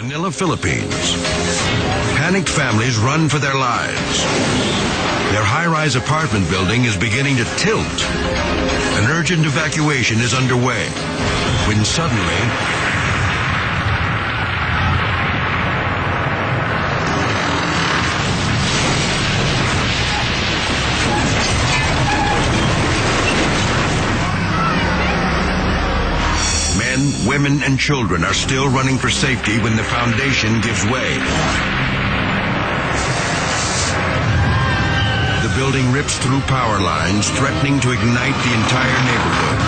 Manila, Philippines. Panicked families run for their lives. Their high-rise apartment building is beginning to tilt. An urgent evacuation is underway when suddenly men, women, and children are still running for safety when the foundation gives way. The building rips through power lines, threatening to ignite the entire neighborhood.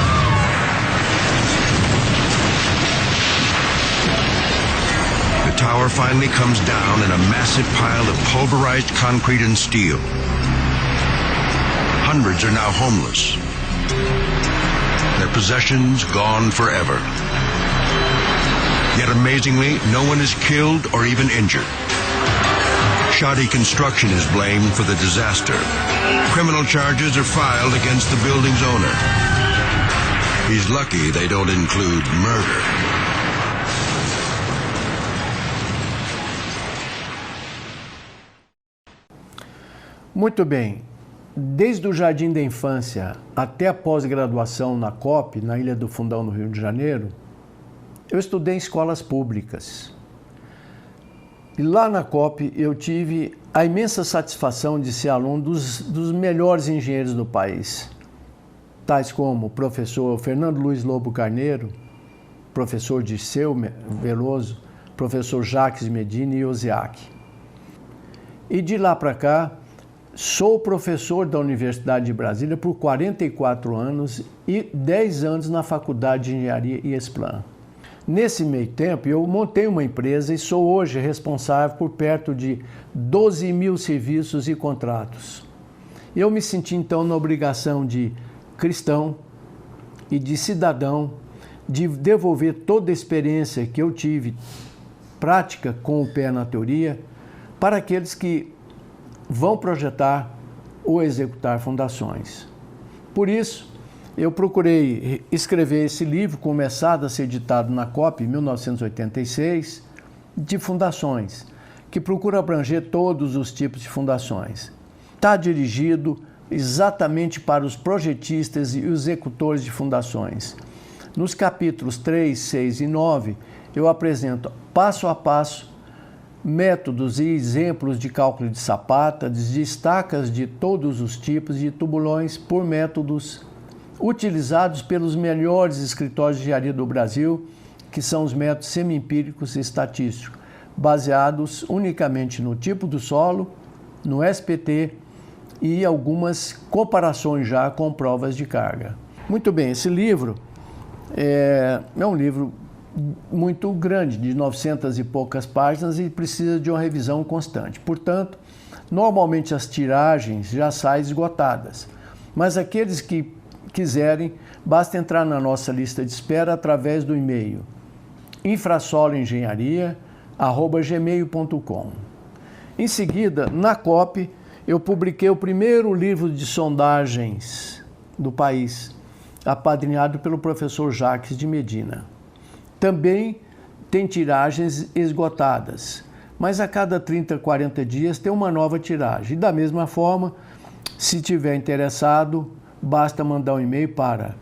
The tower finally comes down in a massive pile of pulverized concrete and steel. Hundreds are now homeless. Their possessions gone forever. Yet amazingly, no one is killed or even injured. Shoddy construction is blamed for the disaster. Criminal charges are filed against the building's owner. He's lucky they don't include murder. Muito bem. Desde o jardim da infância até a pós-graduação na COP, na Ilha do Fundão, no Rio de Janeiro, eu estudei em escolas públicas. E lá na COP eu tive a imensa satisfação de ser aluno dos melhores engenheiros do país, tais como o professor Fernando Luiz Lobo Carneiro, professor Dirceu Veloso, professor Jacques Medina e Osiac. E de lá para cá, sou professor da Universidade de Brasília por 44 anos e 10 anos na Faculdade de Engenharia IESPLAN. Nesse meio tempo, eu montei uma empresa e sou hoje responsável por perto de 12 mil serviços e contratos. Eu me senti então na obrigação de cristão e de cidadão de devolver toda a experiência que eu tive, prática com o pé na teoria, para aqueles que vão projetar ou executar fundações. Por isso, eu procurei escrever esse livro, começado a ser editado na COP em 1986, de fundações, que procura abranger todos os tipos de fundações. Está dirigido exatamente para os projetistas e os executores de fundações. Nos capítulos 3, 6 e 9, eu apresento passo a passo métodos e exemplos de cálculo de sapata, de estacas de todos os tipos de tubulões por métodos utilizados pelos melhores escritórios de engenharia do Brasil, que são os métodos semi-empíricos e estatísticos, baseados unicamente no tipo do solo, no SPT e algumas comparações já com provas de carga. Muito bem, esse livro é um livro muito grande, de 900 e poucas páginas, e precisa de uma revisão constante. Portanto, normalmente as tiragens já saem esgotadas, mas aqueles que quiserem, basta entrar na nossa lista de espera através do e-mail infrasoloengenharia@gmail.com. Em seguida, na COP, eu publiquei o primeiro livro de sondagens do país, apadrinhado pelo professor Jacques de Medina. Também tem tiragens esgotadas, mas a cada 30, 40 dias tem uma nova tiragem. E da mesma forma, se tiver interessado, basta mandar um e-mail para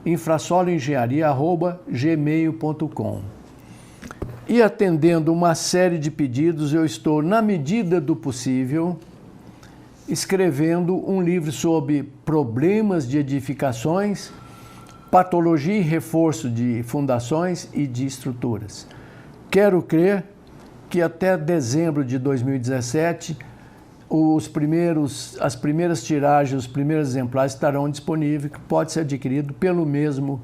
infrasoloengenharia@gmail.com. E atendendo uma série de pedidos, eu estou, na medida do possível, escrevendo um livro sobre problemas de edificações, patologia e reforço de fundações e de estruturas. Quero crer que até dezembro de 2017, as primeiras tiragens, os primeiros exemplares estarão disponíveis, que pode ser adquirido pelo mesmo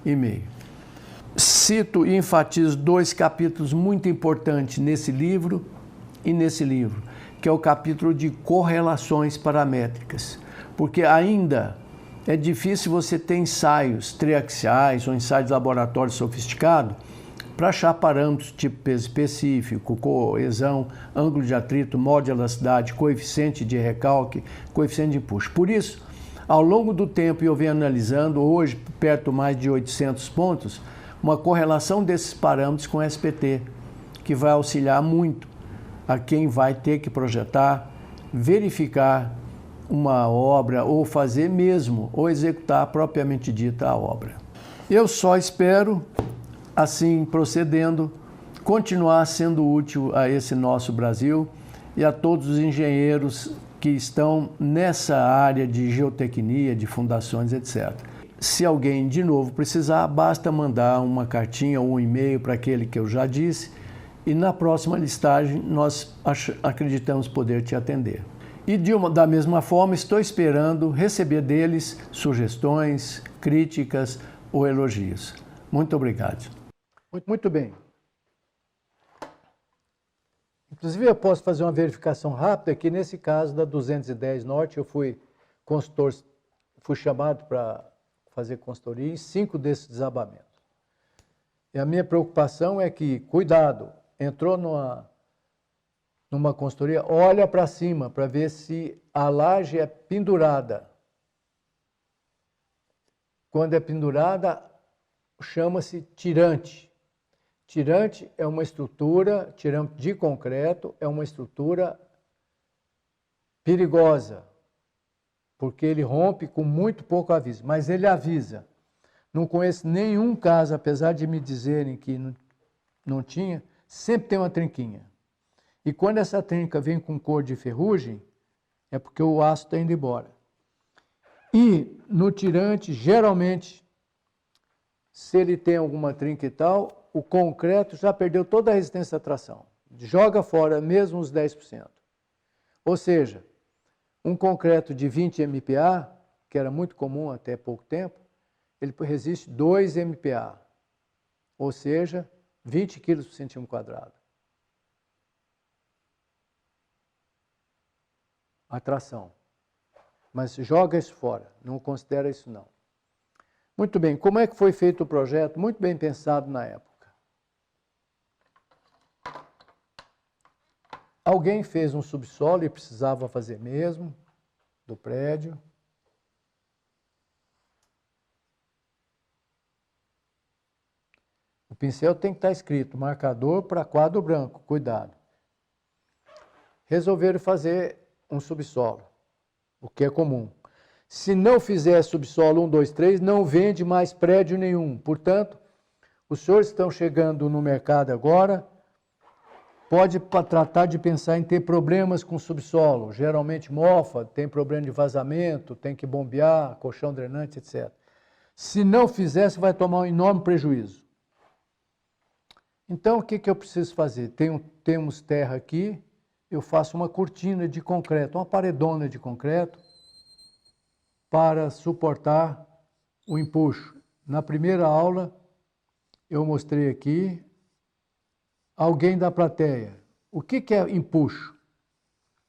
e-mail. Cito e enfatizo 2 capítulos muito importantes nesse livro e nesse livro, que é o capítulo de correlações paramétricas, porque ainda é difícil você ter ensaios triaxiais ou ensaios de laboratório sofisticado para achar parâmetros tipo peso específico, coesão, ângulo de atrito, modo de elasticidade, coeficiente de recalque, coeficiente de empuxo. Por isso, ao longo do tempo, eu venho analisando, hoje, perto mais de 800 pontos, uma correlação desses parâmetros com SPT, que vai auxiliar muito a quem vai ter que projetar, verificar uma obra ou fazer mesmo, ou executar propriamente dita a obra. Eu só espero, assim procedendo, continuar sendo útil a esse nosso Brasil e a todos os engenheiros que estão nessa área de geotecnia, de fundações, etc. Se alguém de novo precisar, basta mandar uma cartinha ou um e-mail para aquele que eu já disse e na próxima listagem nós acreditamos poder te atender. E da mesma forma estou esperando receber deles sugestões, críticas ou elogios. Muito obrigado. Muito bem. Inclusive, eu posso fazer uma verificação rápida que, nesse caso da 210 Norte, eu fui consultor, fui chamado para fazer consultoria em 5 desses desabamentos. E a minha preocupação é que, cuidado, entrou numa consultoria, olha para cima para ver se a laje é pendurada. Quando é pendurada, chama-se tirante. Tirante é uma estrutura, tirante de concreto, é uma estrutura perigosa, porque ele rompe com muito pouco aviso, mas ele avisa. Não conheço nenhum caso, apesar de me dizerem que não tinha, sempre tem uma trinquinha. E quando essa trinca vem com cor de ferrugem, é porque o aço está indo embora. E no tirante, geralmente, se ele tem alguma trinca e tal, o concreto já perdeu toda a resistência à tração. Joga fora mesmo os 10%. Ou seja, um concreto de 20 MPa, que era muito comum até pouco tempo, ele resiste 2 MPa. Ou seja, 20 kg por centímetro quadrado. A tração. Mas joga isso fora, não considera isso não. Muito bem, como é que foi feito o projeto? Muito bem pensado na época. Alguém fez um subsolo e precisava fazer mesmo, do prédio. O pincel tem que estar escrito, marcador para quadro branco, cuidado. Resolveram fazer um subsolo, o que é comum. Se não fizer subsolo 1, 2, 3, não vende mais prédio nenhum. Portanto, os senhores estão chegando no mercado agora, pode tratar de pensar em ter problemas com subsolo. Geralmente mofa, tem problema de vazamento, tem que bombear, colchão drenante, etc. Se não fizer, você vai tomar um enorme prejuízo. Então, o que eu preciso fazer? Temos terra aqui, eu faço uma cortina de concreto, uma paredona de concreto, para suportar o empuxo. Na primeira aula, eu mostrei aqui, alguém da plateia, o que é empuxo?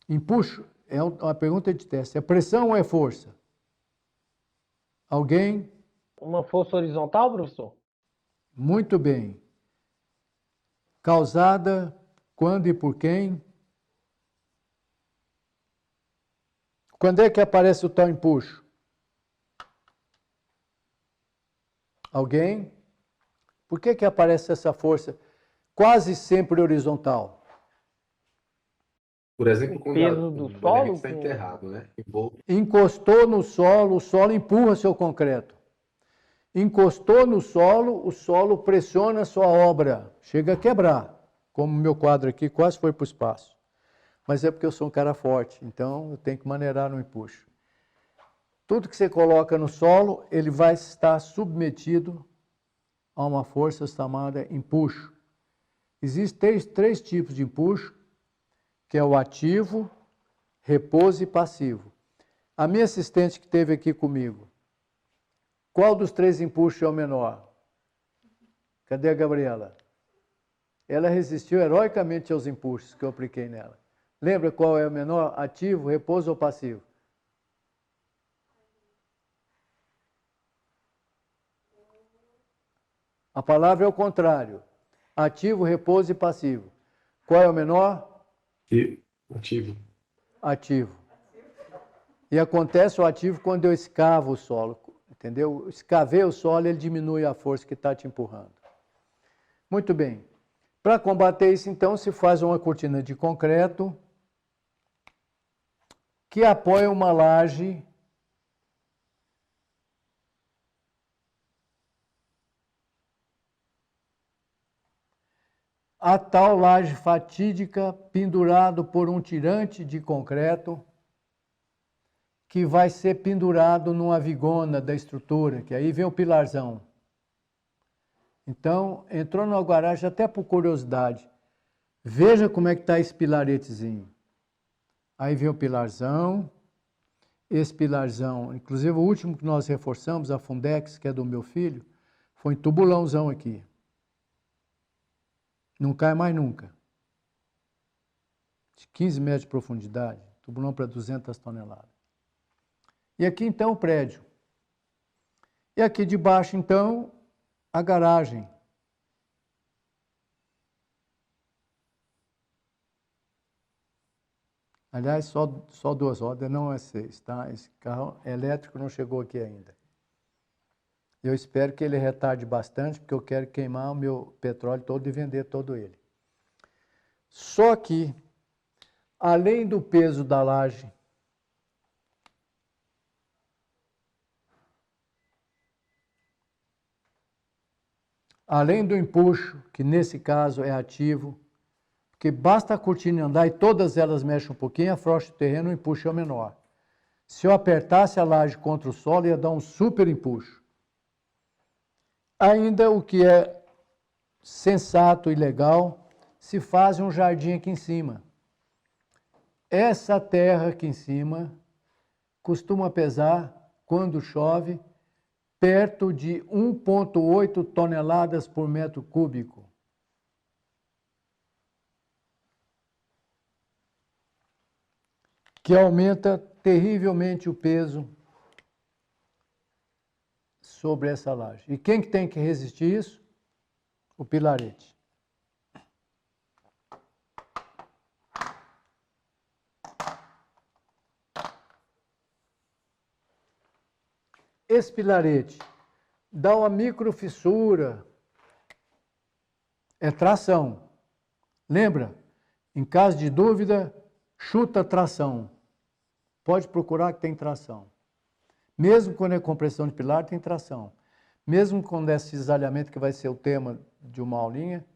Empuxo é uma pergunta de teste, é pressão ou é força? Alguém? Uma força horizontal, professor? Muito bem. Causada quando e por quem? Quando é que aparece o tal empuxo? Alguém? Por que aparece essa força quase sempre horizontal? Por exemplo, quando peso do solo está enterrado, né? Encostou no solo, o solo empurra seu concreto. Encostou no solo, o solo pressiona a sua obra, chega a quebrar, como o meu quadro aqui quase foi para o espaço. Mas é porque eu sou um cara forte, então eu tenho que maneirar no empuxo. Tudo que você coloca no solo, ele vai estar submetido a uma força chamada empuxo. Existem três tipos de empuxo, que é o ativo, repouso e passivo. A minha assistente que esteve aqui comigo, qual dos 3 empuxos é o menor? Cadê a Gabriela? Ela resistiu heroicamente aos empuxos que eu apliquei nela. Lembra qual é o menor? Ativo, repouso ou passivo? A palavra é o contrário. Ativo, repouso e passivo. Qual é o menor? Ativo. Ativo. E acontece o ativo quando eu escavo o solo. Entendeu? Escavei o solo, ele diminui a força que está te empurrando. Muito bem. Para combater isso, então, se faz uma cortina de concreto que apoia uma laje a tal laje fatídica pendurado por um tirante de concreto que vai ser pendurado numa vigona da estrutura, que aí vem o pilarzão. Então, entrou numa garagem até por curiosidade. Veja como é que está esse pilaretezinho. Aí vem o pilarzão, esse pilarzão, inclusive o último que nós reforçamos, a Fundex, que é do meu filho, foi em tubulãozão aqui. Não cai mais nunca. De 15 metros de profundidade, tubulão para 200 toneladas. E aqui então o prédio. E aqui debaixo então a garagem. Aliás, só 2 rodas, não é 6, tá? Esse carro elétrico não chegou aqui ainda. Eu espero que ele retarde bastante, porque eu quero queimar o meu petróleo todo e vender todo ele. Só que, além do peso da laje, além do empuxo, que nesse caso é ativo, porque basta a cortina andar e todas elas mexem um pouquinho, afrouxa o terreno, o empuxo é o menor. Se eu apertasse a laje contra o solo, ia dar um super empuxo. Ainda o que é sensato e legal, se faz um jardim aqui em cima. Essa terra aqui em cima costuma pesar, quando chove, perto de 1,8 toneladas por metro cúbico. Que aumenta terrivelmente o peso sobre essa laje. E quem que tem que resistir isso? O pilarete. Esse pilarete dá uma microfissura, é tração. Lembra? Em caso de dúvida, chuta tração. Pode procurar que tem tração. Mesmo quando é compressão de pilar, tem tração. Mesmo quando é cisalhamento, que vai ser o tema de uma aulinha,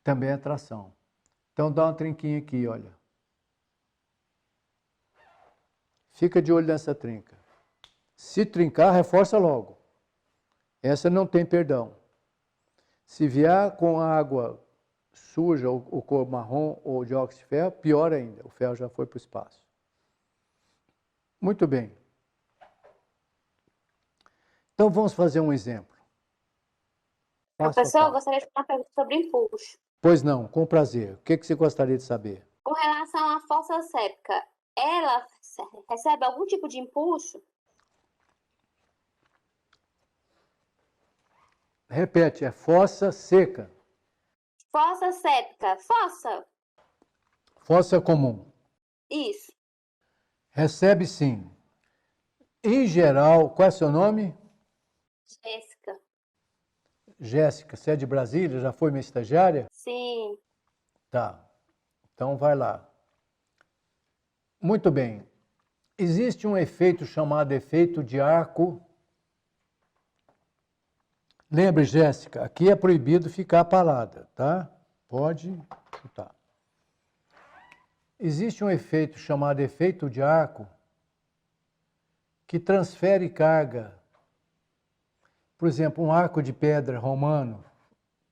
também é tração. Então dá uma trinquinha aqui, olha. Fica de olho nessa trinca. Se trincar, reforça logo. Essa não tem perdão. Se vier com água suja, ou cor marrom, ou de óxido de ferro, pior ainda. O ferro já foi para o espaço. Muito bem. Então vamos fazer um exemplo. Professor, eu gostaria de fazer uma pergunta sobre empuxo. Pois não, com prazer. O que você gostaria de saber? Com relação à fossa séptica, ela recebe algum tipo de empuxo? Repete, é fossa seca. Fossa séptica, fossa. Fossa comum. Isso. Recebe sim. Em geral, qual é seu nome? Jéssica. Jéssica, você é de Brasília? Já foi minha estagiária? Sim. Tá. Então vai lá. Muito bem. Existe um efeito chamado efeito de arco. Lembre, Jéssica, aqui é proibido ficar parada, tá? Pode chutar. Existe um efeito chamado efeito de arco que transfere carga. Por exemplo, um arco de pedra romano,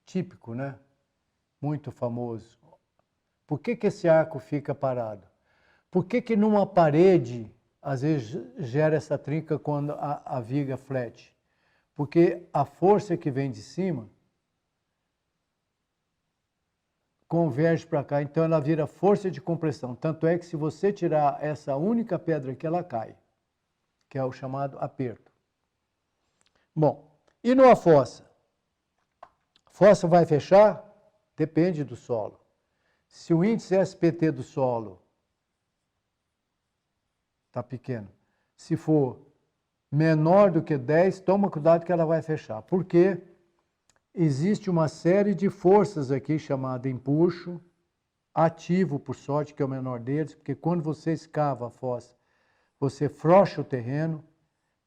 típico, né? Muito famoso. Por que esse arco fica parado? Por que numa parede, às vezes, gera essa trinca quando a viga flete? Porque a força que vem de cima converge para cá, então ela vira força de compressão. Tanto é que se você tirar essa única pedra aqui, ela cai, que é o chamado aperto. Bom, e numa fossa? Fossa vai fechar? Depende do solo. Se o índice SPT do solo está pequeno, se for menor do que 10, toma cuidado que ela vai fechar. Por quê? existe uma série de forças aqui chamada empuxo, ativo, por sorte, que é o menor deles, porque quando você escava a fossa, você frouxa o terreno,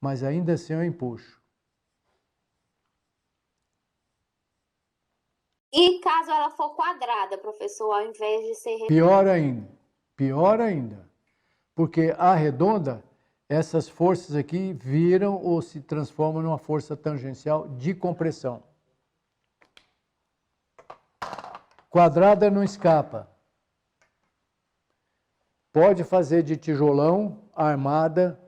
mas ainda assim é um empuxo. E caso ela for quadrada, professor, ao invés de ser Pior ainda, porque a redonda, essas forças aqui viram ou se transformam numa força tangencial de compressão. Quadrada não escapa. Pode fazer de tijolão, armada,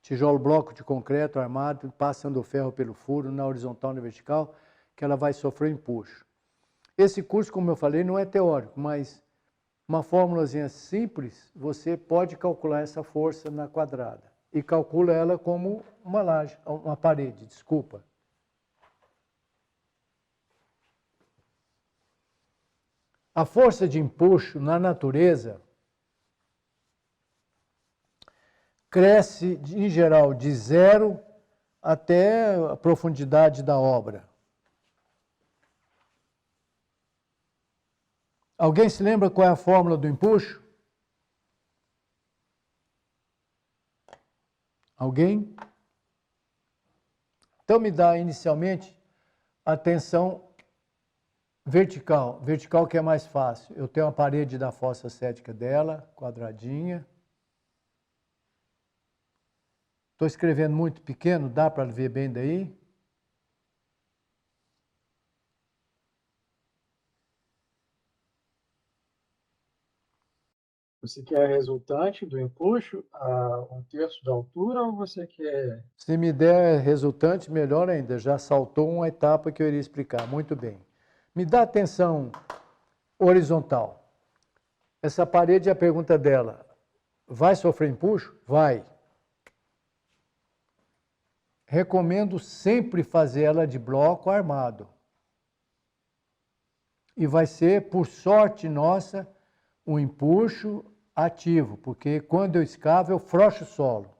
tijolo bloco de concreto armado, passando o ferro pelo furo, na horizontal e na vertical, que ela vai sofrer empuxo. Esse curso, como eu falei, não é teórico, mas uma fórmulazinha simples, você pode calcular essa força na quadrada. E calcula ela como uma laje, uma parede, desculpa. A força de empuxo na natureza cresce, em geral, de 0 até a profundidade da obra. Alguém se lembra qual é a fórmula do empuxo? Alguém? Então me dá inicialmente a tensão vertical. Vertical que é mais fácil. Eu tenho a parede da fossa cética dela, quadradinha. Estou escrevendo muito pequeno, dá para ver bem daí? Você quer a resultante do empuxo a 1/3 da altura ou você quer... Se me der resultante, melhor ainda. Já saltou uma etapa que eu iria explicar. Muito bem. Me dá a tensão horizontal. Essa parede, a pergunta dela, vai sofrer empuxo? Vai. Recomendo sempre fazer ela de bloco armado. E vai ser, por sorte nossa, um empuxo ativo, porque quando eu escavo, eu frouxo o solo.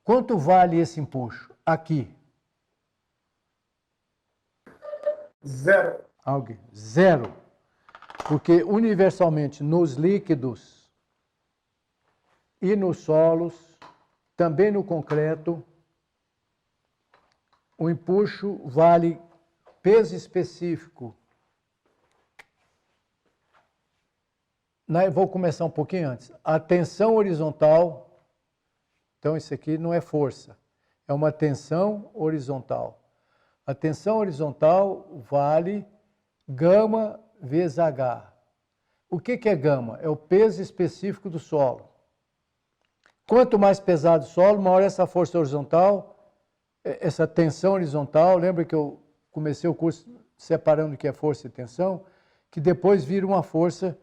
Quanto vale esse empuxo? Aqui. 0. Alguém? 0. Porque universalmente nos líquidos e nos solos, também no concreto, o empuxo vale peso específico. Vou começar um pouquinho antes. A tensão horizontal, então isso aqui não é força, é uma tensão horizontal. A tensão horizontal vale gama vezes H. O que é gama? É o peso específico do solo. Quanto mais pesado o solo, maior essa força horizontal, essa tensão horizontal. Lembra que eu comecei o curso separando o que é força e tensão? Que depois vira uma força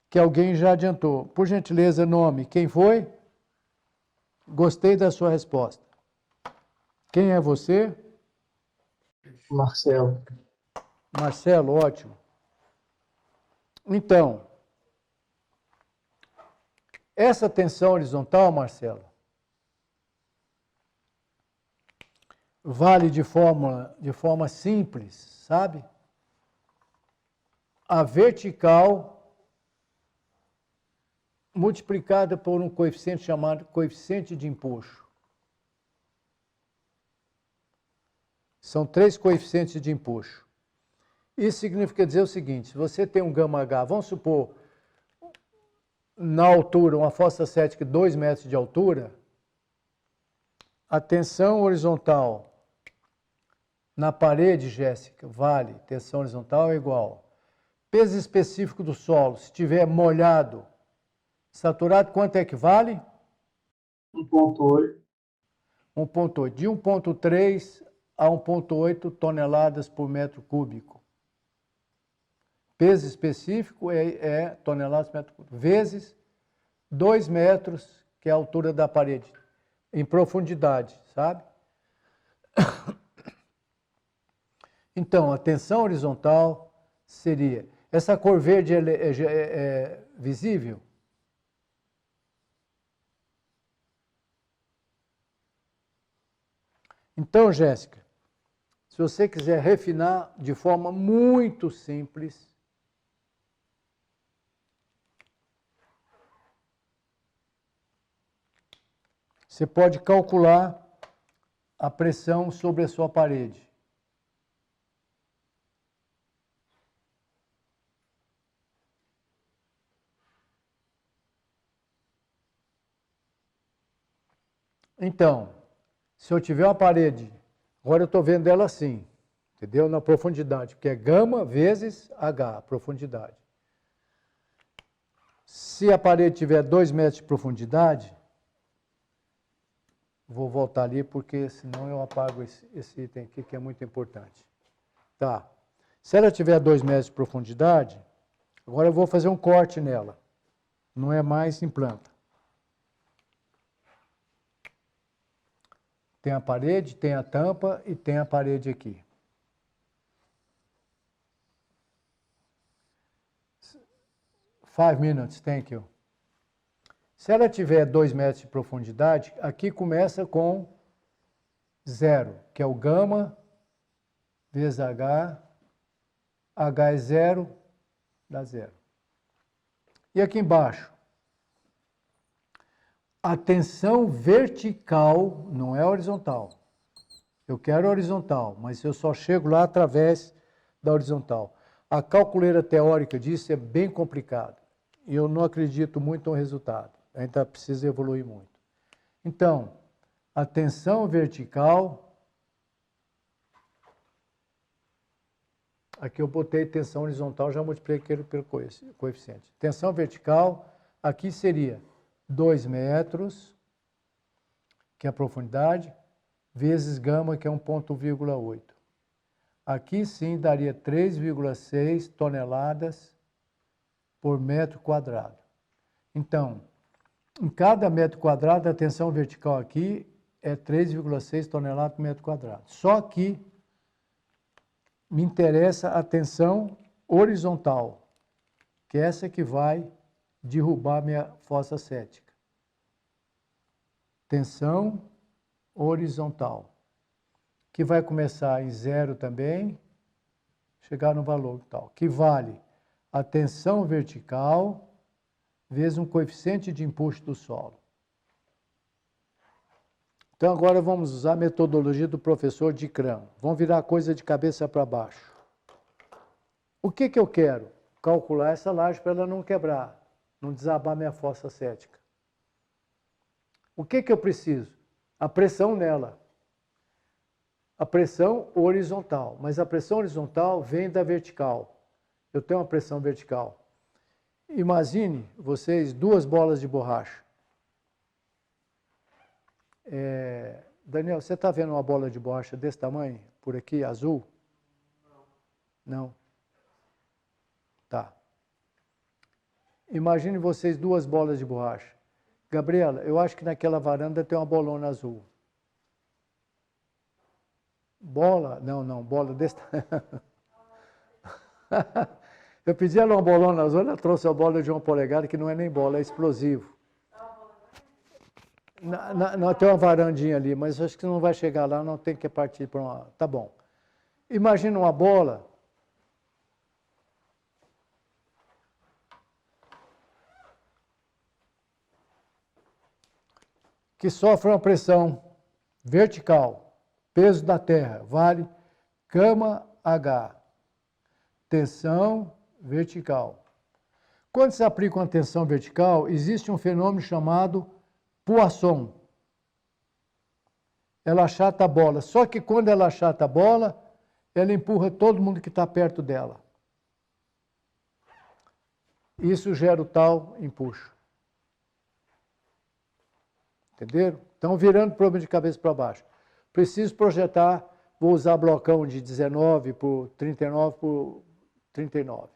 que alguém já adiantou. Por gentileza, nome. Quem foi? Gostei da sua resposta. Quem é você? Marcelo. Marcelo, ótimo. Então, essa tensão horizontal, Marcelo, vale de forma simples, sabe? A vertical multiplicada por um coeficiente chamado coeficiente de empuxo. São 3 coeficientes de empuxo. Isso significa dizer o seguinte: se você tem um gama H, vamos supor, na altura, uma fossa cética de 2 metros de altura, a tensão horizontal na parede, Jéssica, vale, tensão horizontal é igual. Peso específico do solo, se estiver molhado, saturado, quanto é que vale? 1,8. 1,8. De 1,3 a 1,8 toneladas por metro cúbico. Peso específico é toneladas por metro cúbico, vezes 2 metros, que é a altura da parede, em profundidade, sabe? Então, a tensão horizontal seria Essa cor verde é visível? Então, Jéssica, se você quiser refinar de forma muito simples, você pode calcular a pressão sobre a sua parede. Então, se eu tiver uma parede, agora eu estou vendo ela assim, entendeu? Na profundidade, que é gama vezes H, profundidade. Se a parede tiver 2 metros de profundidade, vou voltar ali porque senão eu apago esse item aqui que é muito importante. Tá. Se ela tiver 2 metros de profundidade, agora eu vou fazer um corte nela. Não é mais em planta. Tem a parede, tem a tampa e tem a parede aqui. Five minutes, thank you. Se ela tiver 2 metros de profundidade, aqui começa com 0, que é o gama vezes H. H é 0, dá 0. E aqui embaixo? A tensão vertical, não é horizontal. Eu quero horizontal, mas eu só chego lá através da horizontal. A calculeira teórica disso é bem complicada. E eu não acredito muito no resultado. Ainda precisa evoluir muito. Então, a tensão vertical... Aqui eu botei tensão horizontal, já multipliquei pelo coeficiente. Tensão vertical, aqui seria 2 metros, que é a profundidade, vezes gama, que é 1,8. Aqui sim daria 3,6 toneladas por metro quadrado. Então, em cada metro quadrado, a tensão vertical aqui é 3,6 toneladas por metro quadrado. Só que me interessa a tensão horizontal, que é essa que vai derrubar minha fossa séptica. Tensão horizontal, que vai começar em 0 também, chegar no valor tal, que vale a tensão vertical vezes um coeficiente de empuxo do solo. Então agora vamos usar a metodologia do professor Dicran. Vamos virar a coisa de cabeça para baixo. O que eu quero? Calcular essa laje para ela não quebrar, não desabar minha fossa séptica. O que eu preciso? A pressão nela. A pressão horizontal. Mas a pressão horizontal vem da vertical. Eu tenho uma pressão vertical. Imagine vocês 2 bolas de borracha. Daniel, você está vendo uma bola de borracha desse tamanho, por aqui, azul? Não. Tá. Imagine vocês 2 bolas de borracha. Gabriela, eu acho que naquela varanda tem uma bolona azul. Bola? Não, bola desse tamanho. Eu pedi ela uma bolona azul, ela trouxe a bola de 1 polegada, que não é nem bola, é explosivo. Não, tem uma varandinha ali, mas acho que não vai chegar lá, não tem que partir para uma... Tá bom. Imagina uma bola que sofre uma pressão vertical, peso da terra, vale gama H, tensão vertical. Quando se aplica uma tensão vertical, existe um fenômeno chamado Poisson. Ela achata a bola. Só que quando ela achata a bola, ela empurra todo mundo que está perto dela. Isso gera o tal empuxo. Entenderam? Então, virando o problema de cabeça para baixo. Preciso projetar, vou usar blocão de 19 por 39 por 39.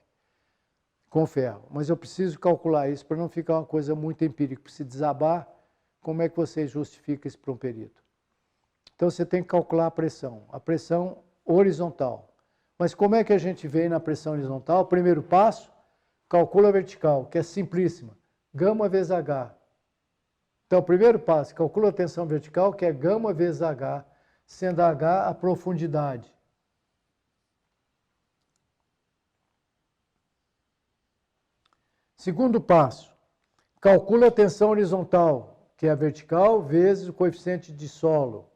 Com ferro. Mas eu preciso calcular isso para não ficar uma coisa muito empírica. Se desabar, como é que você justifica isso para um perito? Então, você tem que calcular a pressão horizontal. Mas como é que a gente vê na pressão horizontal? Primeiro passo, calcula a vertical, que é simplíssima. Gama vezes H. Então, primeiro passo, calcula a tensão vertical, que é gama vezes H, sendo H a profundidade. Segundo passo, calcula a tensão horizontal, que é a vertical vezes o coeficiente de solo.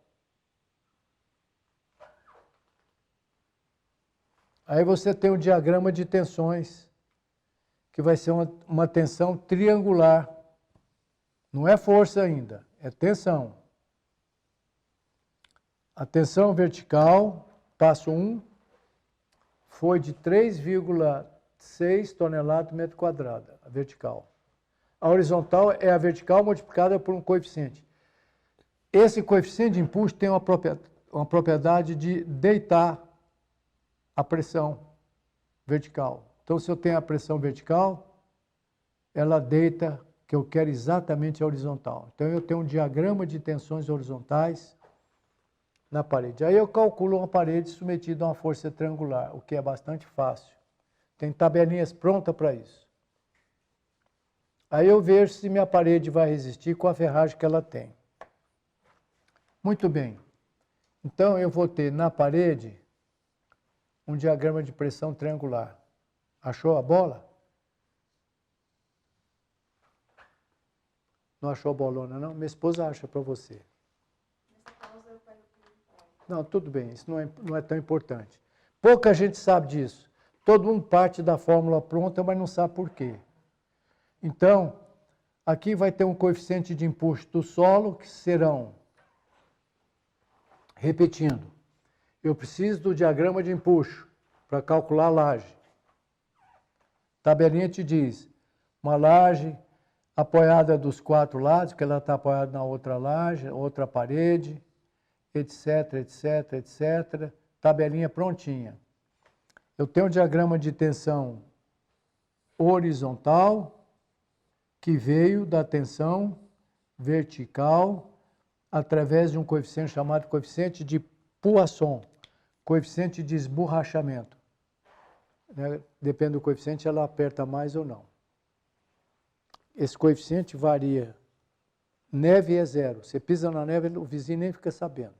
Aí você tem o diagrama de tensões, que vai ser uma tensão triangular. Não é força ainda, é tensão. A tensão vertical, passo 1, foi de 3,6 toneladas por metro quadrado, a vertical. A horizontal é a vertical multiplicada por um coeficiente. Esse coeficiente de impulso tem uma propriedade de deitar a pressão vertical. Então, se eu tenho a pressão vertical, ela deita, que eu quero exatamente a horizontal. Então, eu tenho um diagrama de tensões horizontais na parede. Aí eu calculo uma parede submetida a uma força triangular, o que é bastante fácil. Tem tabelinhas prontas para isso. Aí eu vejo se minha parede vai resistir com a ferragem que ela tem. Muito bem. Então, eu vou ter na parede um diagrama de pressão triangular. Achou a bola? Não achou a bolona, não? Minha esposa acha para você. Não, tudo bem, isso não é tão importante. Pouca gente sabe disso. Todo mundo parte da fórmula pronta, mas não sabe por quê. Então, aqui vai ter um coeficiente de impulso do solo, que serão, repetindo, eu preciso do diagrama de impulso para calcular a laje. Tabelinha te diz, uma laje apoiada dos 4 lados, porque ela está apoiada na outra laje, outra parede, etc, etc, etc. Tabelinha prontinha. Eu tenho um diagrama de tensão horizontal, que veio da tensão vertical, através de um coeficiente chamado coeficiente de Poisson, coeficiente de esborrachamento. Depende do coeficiente, ela aperta mais ou não. Esse coeficiente varia. Neve é 0. Você pisa na neve, o vizinho nem fica sabendo.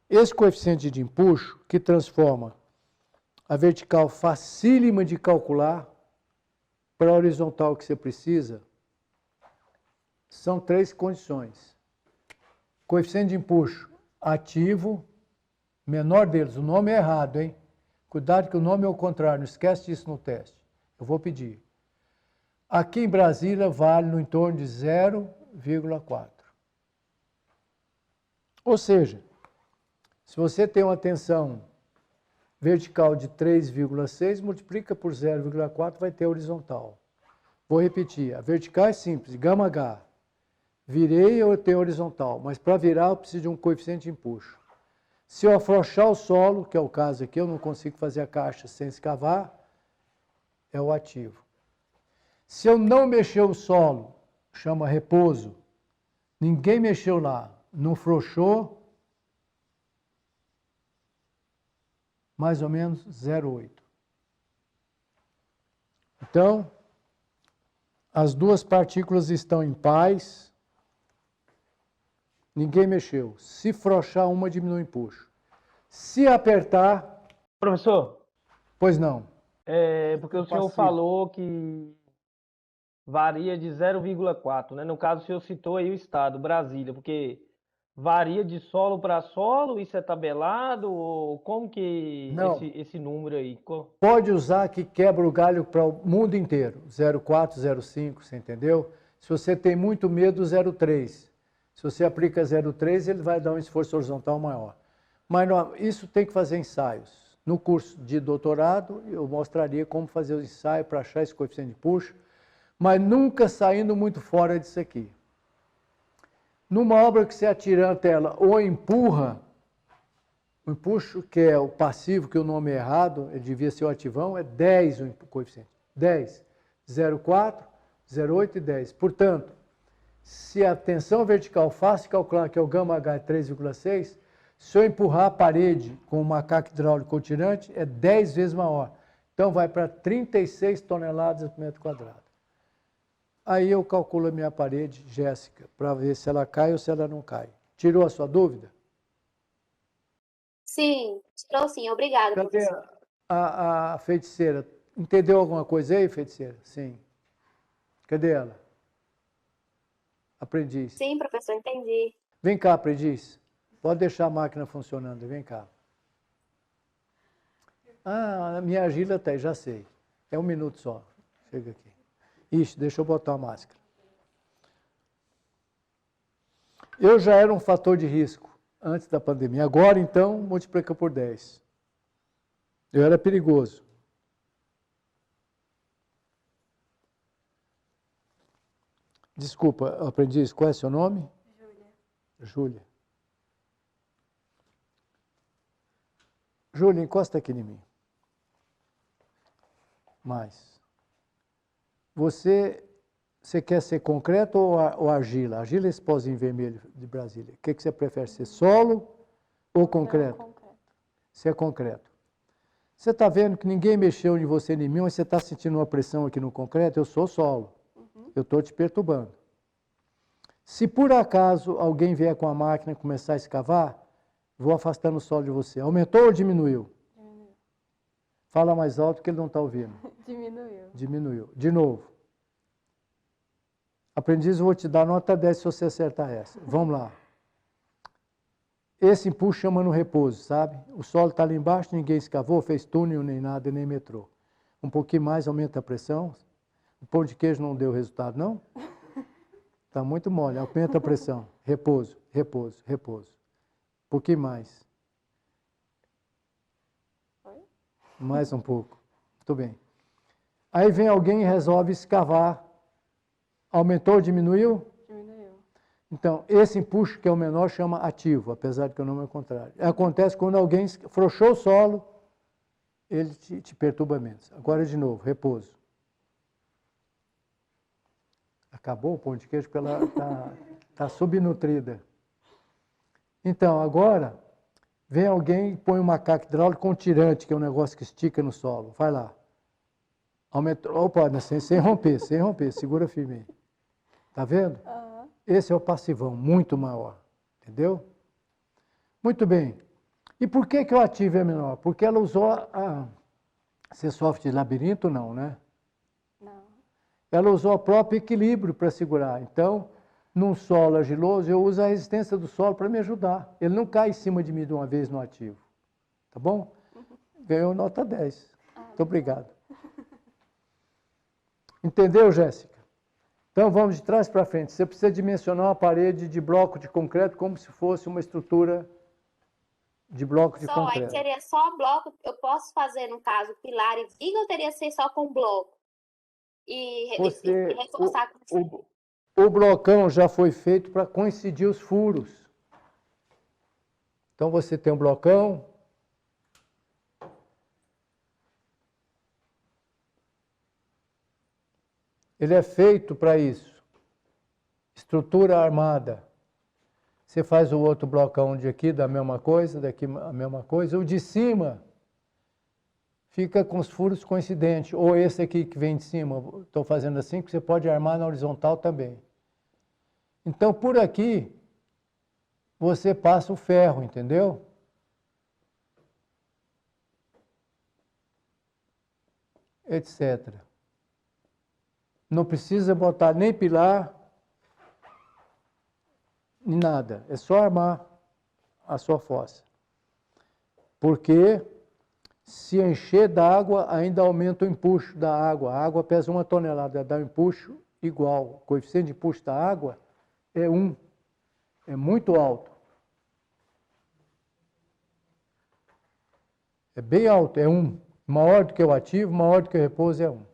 Esse coeficiente de impulso, que transforma a vertical facílima de calcular para a horizontal que você precisa, são 3 condições. Coeficiente de impulso ativo, menor deles. O nome é errado, hein? Cuidado que o nome é o contrário, não esquece disso no teste. Eu vou pedir. Aqui em Brasília vale no entorno de 0,4. Ou seja, se você tem uma tensão vertical de 3,6, multiplica por 0,4, vai ter horizontal. Vou repetir, a vertical é simples, gama H. Virei, eu tenho horizontal, mas para virar eu preciso de um coeficiente de impulso. Se eu afrouxar o solo, que é o caso aqui, eu não consigo fazer a caixa sem escavar, é o ativo. Se eu não mexer o solo, chama repouso, ninguém mexeu lá, não frouxou, mais ou menos 0,8. Então, as duas partículas estão em paz, ninguém mexeu. Se frouxar uma, diminui o impulso. Se apertar... Professor, Pois não. porque o senhor falou que varia de 0,4, né? No caso, o senhor citou aí o estado, Brasília, porque varia de solo para solo, isso é tabelado, ou como que esse número aí? Pode usar que quebra o galho para o mundo inteiro, 0,4, 0,5, você entendeu? Se você tem muito medo, 0,3. Se você aplica 0,3, ele vai dar um esforço horizontal maior. Mas não, isso tem que fazer ensaios. No curso de doutorado, eu mostraria como fazer o ensaio para achar esse coeficiente de impulso, mas nunca saindo muito fora disso aqui. Numa obra que você atiranta ela ou empurra, o impulso, que é o passivo, que o nome é errado, ele devia ser o ativão, é 10 o coeficiente. 10, 0,4, 0,8 e 10. Portanto, se a tensão vertical fácil de calcular, que é o gama H é 3,6, Se eu empurrar a parede com o macaco hidráulico ou tirante, é 10 vezes maior. Então vai para 36 toneladas por metro quadrado. Aí eu calculo a minha parede, Jéssica, para ver se ela cai ou se ela não cai. Tirou a sua dúvida? Sim, tirou sim, obrigada, Cadê professor. a feiticeira? Entendeu alguma coisa aí, feiticeira? Sim. Cadê ela? Aprendiz. Sim, professor, entendi. Vem cá, aprendiz. Pode deixar a máquina funcionando, vem cá. Ah, a minha argila tá aí, já sei. É 1 minuto só. Chega aqui. Ixi, deixa eu botar a máscara. Eu já era um fator de risco antes da pandemia. Agora, então, multiplica por 10. Eu era perigoso. Desculpa, aprendiz, qual é seu nome? Júlia. Júlia. Júlia, encosta aqui em mim. Mais. Você quer ser concreto ou argila? Argila é esse pozinho vermelho de Brasília. O que você prefere, ser solo ou concreto? Não, concreto. Você é concreto. Você está vendo que ninguém mexeu em você nem em mim, mas você está sentindo uma pressão aqui no concreto? Eu sou solo. Eu estou te perturbando. Se por acaso alguém vier com a máquina e começar a escavar, vou afastando o solo de você. Aumentou ou diminuiu? Diminuiu. Fala mais alto que ele não está ouvindo. Diminuiu. Diminuiu. De novo. Aprendiz, eu vou te dar nota 10 se você acertar essa. Vamos lá. Esse impulso chama no repouso, sabe? O solo está ali embaixo, ninguém escavou, fez túnel, nem nada, nem metrô. Um pouquinho mais, aumenta a pressão. O pão de queijo não deu resultado, não? Está muito mole, aumenta a pressão. Repouso, repouso, repouso. Um pouquinho mais. Oi? Mais um pouco. Muito bem. Aí vem alguém e resolve escavar. Aumentou ou diminuiu? Diminuiu. Então, esse impulso, que é o menor, chama ativo, apesar de que o nome é o contrário. Acontece quando alguém frouxou o solo, ele te perturba menos. Agora, de novo, repouso. Acabou o pão de queijo porque ela está subnutrida. Então, agora, vem alguém e põe um macaco hidráulico com tirante, que é um negócio que estica no solo. Vai lá. Aumentou. Opa, sem romper, segura firme aí. Tá vendo? Esse é o passivão, muito maior. Entendeu? Muito bem. E por que o ativo é menor? Porque ela usou Você sofre de labirinto? Não, né? Não. Ela usou o próprio equilíbrio para segurar. Então, num solo argiloso, eu uso a resistência do solo para me ajudar. Ele não cai em cima de mim de uma vez no ativo. Tá bom? Ganhou nota 10. Muito obrigado. Entendeu, Jéssica? Então, vamos de trás para frente. Você precisa dimensionar uma parede de bloco de concreto como se fosse uma estrutura de bloco de concreto. Aí seria só bloco. Eu posso fazer, no caso, pilar e viga, ou teria que ser só com bloco? E reforçar com o blocão já foi feito para coincidir os furos. Então, você tem um blocão. Ele é feito para isso. Estrutura armada. Você faz o outro blocão de aqui da mesma coisa, daqui a mesma coisa. O de cima fica com os furos coincidentes. Ou esse aqui que vem de cima, estou fazendo assim, que você pode armar na horizontal também. Então, por aqui, você passa o ferro, entendeu? Etc. Não precisa botar nem pilar, nem nada. É só armar a sua fossa. Porque se encher d'água, ainda aumenta o empuxo da água. A água pesa 1 tonelada, dá um empuxo igual. O coeficiente de empuxo da água é 1. É muito alto. É bem alto, é 1. Maior do que o ativo, maior do que o repouso é 1.